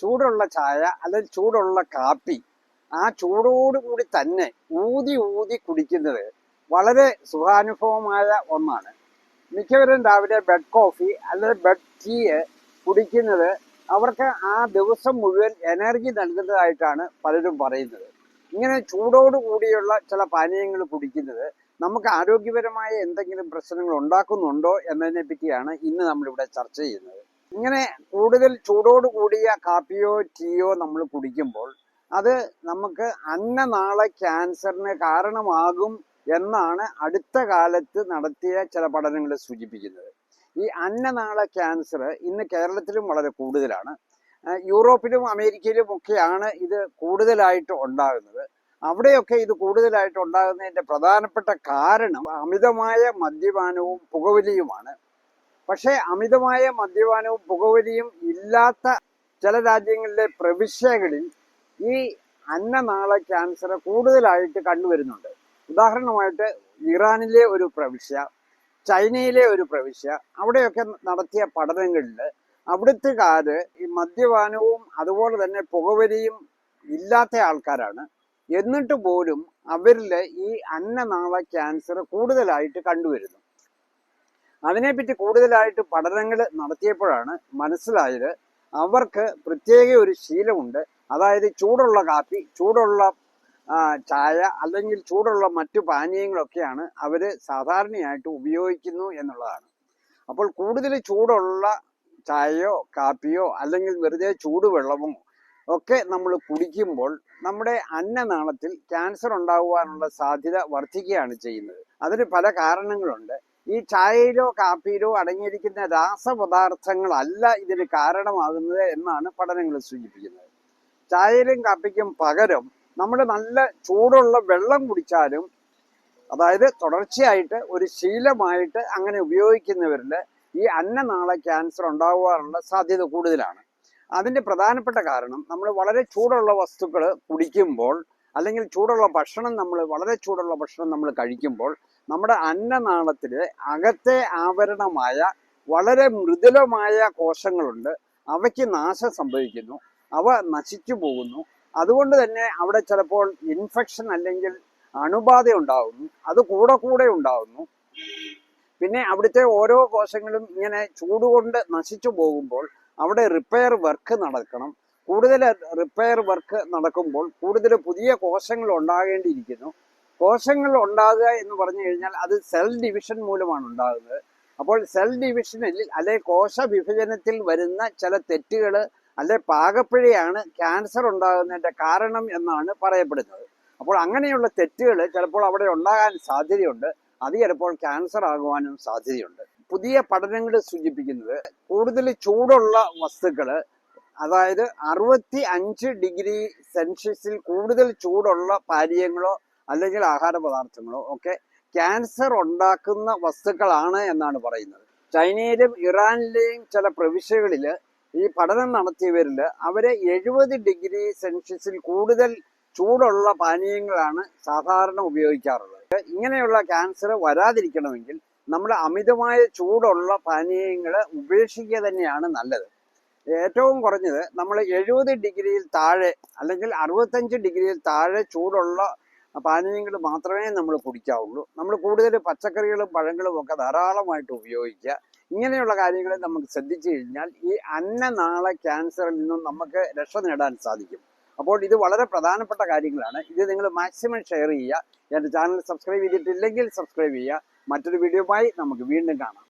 ചൂടുള്ള ചായ അല്ലെങ്കിൽ ചൂടുള്ള കാപ്പി ആ ചൂടോടുകൂടി തന്നെ ഊതി ഊതി കുടിക്കുന്നത് വളരെ സുഖാനുഭവമായ ഒന്നാണ്. മിക്കവരും രാവിലെ ബെഡ് കോഫി അല്ലെങ്കിൽ ബെഡ് ടീ കുടിക്കുന്നത് അവർക്ക് ആ ദിവസം മുഴുവൻ എനർജി നൽകുന്നതായിട്ടാണ് പലരും പറയുന്നത്. ഇങ്ങനെ ചൂടോട് കൂടിയുള്ള ചില പാനീയങ്ങൾ കുടിക്കുന്നത് നമുക്ക് ആരോഗ്യപരമായ എന്തെങ്കിലും പ്രശ്നങ്ങൾ ഉണ്ടാക്കുന്നുണ്ടോ എന്നതിനെ പറ്റിയാണ് ഇന്ന് നമ്മളിവിടെ ചർച്ച ചെയ്യുന്നത്. ഇങ്ങനെ കൂടുതൽ ചൂടോട് കൂടിയ കാപ്പിയോ ടീയോ നമ്മൾ കുടിക്കുമ്പോൾ അത് നമുക്ക് അന്നനാള ക്യാൻസറിന് കാരണമാകും എന്നാണ് അടുത്ത കാലത്ത് നടത്തിയ ചില പഠനങ്ങൾ സൂചിപ്പിക്കുന്നത്. ഈ അന്നനാള ക്യാൻസർ ഇന്ന് കേരളത്തിലും വളരെ കൂടുതലാണ്. യൂറോപ്പിലും അമേരിക്കയിലും ഒക്കെയാണ് ഇത് കൂടുതലായിട്ട് ഉണ്ടാകുന്നത്. അവിടെയൊക്കെ ഇത് കൂടുതലായിട്ട് ഉണ്ടാകുന്നതിൻ്റെ പ്രധാനപ്പെട്ട കാരണം അമിതമായ മദ്യപാനവും പുകവലിയുമാണ്. പക്ഷേ അമിതമായ മദ്യപാനവും പുകവലിയും ഇല്ലാത്ത ചില രാജ്യങ്ങളിലെ പ്രവിശ്യകളിൽ ഈ അന്നനാള ക്യാൻസർ കൂടുതലായിട്ട് കണ്ടുവരുന്നുണ്ട്. ഉദാഹരണമായിട്ട് ഇറാനിലെ ഒരു പ്രവിശ്യ, ചൈനയിലെ ഒരു പ്രവിശ്യ, അവിടെയൊക്കെ നടത്തിയ പഠനങ്ങളിൽ അവിടുത്തുകാര് ഈ മദ്യപാനവും അതുപോലെ തന്നെ പുകവലിയും ഇല്ലാത്ത ആൾക്കാരാണ്. എന്നിട്ട് പോലും അവരിൽ ഈ അന്നനാള ക്യാൻസർ കൂടുതലായിട്ട് കണ്ടുവരുന്നു. അതിനെപ്പറ്റി കൂടുതലായിട്ട് പഠനങ്ങൾ നടത്തിയപ്പോഴാണ് മനസ്സിലായത് അവർക്ക് പ്രത്യേക ഒരു ശീലമുണ്ട്. അതായത് ചൂടുള്ള കാപ്പി, ചൂടുള്ള ചായ അല്ലെങ്കിൽ ചൂടുള്ള മറ്റു പാനീയങ്ങളൊക്കെയാണ് അവർ സാധാരണയായിട്ട് ഉപയോഗിക്കുന്നു എന്നുള്ളതാണ്. അപ്പോൾ കൂടുതൽ ചൂടുള്ള ചായയോ കാപ്പിയോ അല്ലെങ്കിൽ വെറുതെ ചൂടുവെള്ളമോ ഒക്കെ നമ്മൾ കുടിക്കുമ്പോൾ നമ്മുടെ അന്നനാളത്തിൽ ക്യാൻസർ ഉണ്ടാകുവാനുള്ള സാധ്യത വർദ്ധിക്കുകയാണ് ചെയ്യുന്നത്. അതിന് പല കാരണങ്ങളുണ്ട്. ഈ ചായയിലോ കാപ്പിയിലോ അടങ്ങിയിരിക്കുന്ന രാസപദാർത്ഥങ്ങളല്ല ഇതിന് കാരണമാകുന്നത് എന്നാണ് പഠനങ്ങൾ സൂചിപ്പിക്കുന്നത്. ചായയിലും കാപ്പിക്കും പകരം നമ്മൾ നല്ല ചൂടുള്ള വെള്ളം കുടിച്ചാലും, അതായത് തുടർച്ചയായിട്ട് ഒരു ശീലമായിട്ട് അങ്ങനെ ഉപയോഗിക്കുന്നവരിൽ ഈ അന്നനാള ക്യാൻസർ ഉണ്ടാകുവാനുള്ള സാധ്യത കൂടുതലാണ്. അതിൻ്റെ പ്രധാനപ്പെട്ട കാരണം നമ്മൾ വളരെ ചൂടുള്ള വസ്തുക്കൾ കുടിക്കുമ്പോൾ അല്ലെങ്കിൽ വളരെ ചൂടുള്ള ഭക്ഷണം നമ്മൾ കഴിക്കുമ്പോൾ നമ്മുടെ അന്നനാളത്തിലെ അകത്തെ ആവരണമായ വളരെ മൃദുലമായ കോശങ്ങളുണ്ട്. അവയ്ക്ക് നാശം സംഭവിക്കുന്നു, അവ നശിച്ചു പോകുന്നു. അതുകൊണ്ട് തന്നെ അവിടെ ചിലപ്പോൾ ഇൻഫെക്ഷൻ അല്ലെങ്കിൽ അണുബാധ ഉണ്ടാകുന്നു, അത് കൂടെ ഉണ്ടാകുന്നു. പിന്നെ അവിടുത്തെ ഓരോ കോശങ്ങളും ഇങ്ങനെ ചൂടുകൊണ്ട് നശിച്ചു പോകുമ്പോൾ അവിടെ റിപ്പയർ വർക്ക് നടക്കണം. കൂടുതൽ റിപ്പയർ വർക്ക് നടക്കുമ്പോൾ കൂടുതൽ പുതിയ കോശങ്ങൾ ഉണ്ടാകേണ്ടിയിരിക്കുന്നു. കോശങ്ങൾ ഉണ്ടാകുക എന്ന് പറഞ്ഞു കഴിഞ്ഞാൽ അത് സെൽ ഡിവിഷൻ മൂലമാണ് ഉണ്ടാകുന്നത്. അപ്പോൾ സെൽ ഡിവിഷനിൽ അല്ലെ കോശ വിഭജനത്തിൽ വരുന്ന ചില തെറ്റുകൾ അല്ലെ പാകപ്പിഴയാണ് ക്യാൻസർ ഉണ്ടാകുന്നതിൻ്റെ കാരണം എന്നാണ് പറയപ്പെടുന്നത്. അപ്പോൾ അങ്ങനെയുള്ള തെറ്റുകൾ ചിലപ്പോൾ അവിടെ ഉണ്ടാകാൻ സാധ്യതയുണ്ട്. അത് ചിലപ്പോൾ ക്യാൻസർ ആകുവാനും സാധ്യതയുണ്ട്. പുതിയ പഠനങ്ങൾ സൂചിപ്പിക്കുന്നത് കൂടുതൽ ചൂടുള്ള വസ്തുക്കൾ, അതായത് 65 ഡിഗ്രി സെൽഷ്യസിൽ കൂടുതൽ ചൂടുള്ള പാനീയങ്ങളോ അല്ലെങ്കിൽ ആഹാര പദാർത്ഥങ്ങളോ ഒക്കെ ക്യാൻസർ ഉണ്ടാക്കുന്ന വസ്തുക്കളാണ് എന്നാണ് പറയുന്നത്. ചൈനയിലും ഇറാനിലെയും ചില പ്രവിശ്യകളിൽ ഈ പഠനം നടത്തിയവരിൽ അവരെ 70 ഡിഗ്രി സെൽഷ്യസിൽ കൂടുതൽ ചൂടുള്ള പാനീയങ്ങളാണ് സാധാരണ ഉപയോഗിക്കാറുള്ളത്. ഇങ്ങനെയുള്ള ക്യാൻസർ വരാതിരിക്കണമെങ്കിൽ നമ്മൾ അമിതമായ ചൂടുള്ള പാനീയങ്ങൾ ഉപേക്ഷിക്കുക തന്നെയാണ് നല്ലത്. ഏറ്റവും കുറഞ്ഞത് നമ്മൾ 70 ഡിഗ്രിയിൽ താഴെ അല്ലെങ്കിൽ 65 ഡിഗ്രിയിൽ താഴെ ചൂടുള്ള പാനീയങ്ങൾ മാത്രമേ നമ്മൾ കുടിക്കാവുള്ളൂ. നമ്മൾ കൂടുതൽ പച്ചക്കറികളും പഴങ്ങളും ഒക്കെ ധാരാളമായിട്ട് ഉപയോഗിക്കുക. ഇങ്ങനെയുള്ള കാര്യങ്ങൾ നമുക്ക് ശ്രദ്ധിച്ചു കഴിഞ്ഞാൽ ഈ അന്നനാള ക്യാൻസറിൽ നിന്നും നമുക്ക് രക്ഷ നേടാൻ സാധിക്കും. അപ്പോൾ ഇത് വളരെ പ്രധാനപ്പെട്ട കാര്യങ്ങളാണ്. ഇത് നിങ്ങൾ മാക്സിമം ഷെയർ ചെയ്യുക. എൻ്റെ ചാനൽ സബ്സ്ക്രൈബ് ചെയ്തിട്ടില്ലെങ്കിൽ സബ്സ്ക്രൈബ് ചെയ്യുക. മറ്റൊരു വീഡിയോയുമായി നമുക്ക് വീണ്ടും കാണാം.